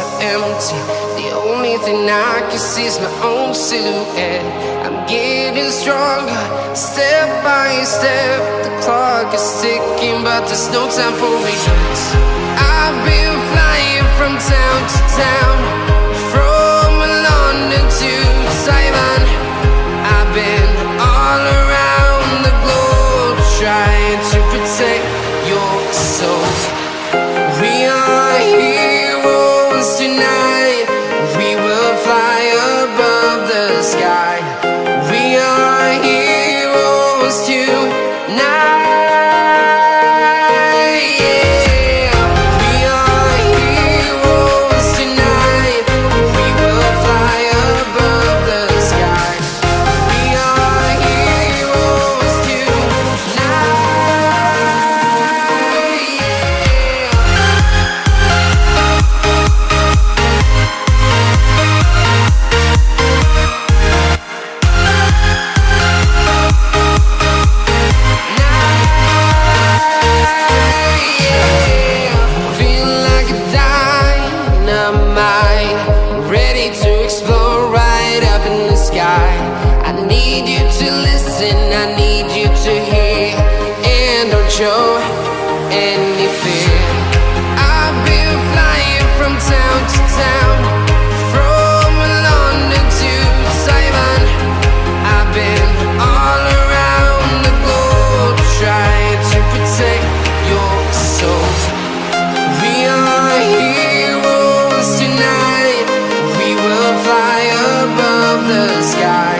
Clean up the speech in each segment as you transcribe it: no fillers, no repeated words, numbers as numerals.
are empty. The only thing I can see is my own silhouette. I'm getting stronger, step by step. The clock is ticking, but there's no time for regrets. I've been flying from town to town, from London to Taiwan. I've been all around the globe, trying to protect your soul. We are heroes tonight. We will fly above the sky. We are heroes tonight. Yeah. We are heroes tonight. We will fly above the sky. We are heroes tonight. I need you to listen, I need you to hear, and don't show any fear. I've been flying from town to town, from London to Taiwan. I've been all around the globe, trying to protect your soul. We are heroes tonight. We will fly above the sky.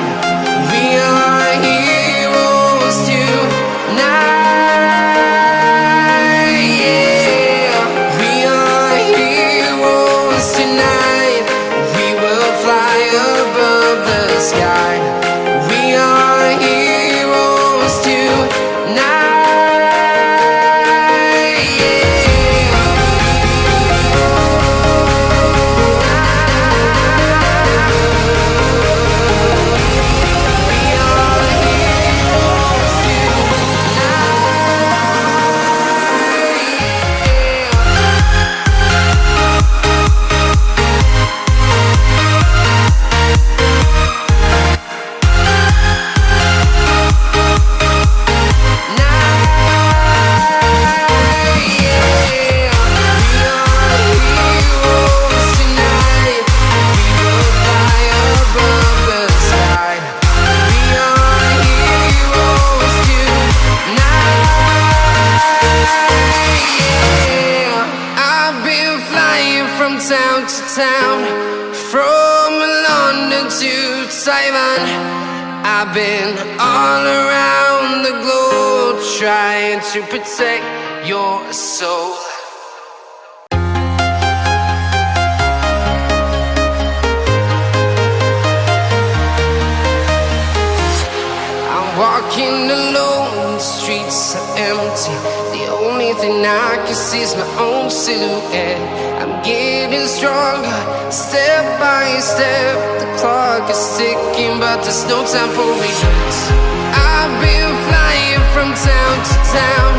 We are heroes tonight. Yeah. We are heroes tonight. We will fly above the sky. We are heroes tonight. Yeah. Town to town, from London to Taiwan. I've been all around the globe, trying to protect your soul. I'm walking alone, the streets are empty. The only thing I can see is my own silhouette. I'm getting stronger, step by step. The clock is ticking, but there's no time for regrets. I've been flying from town to town,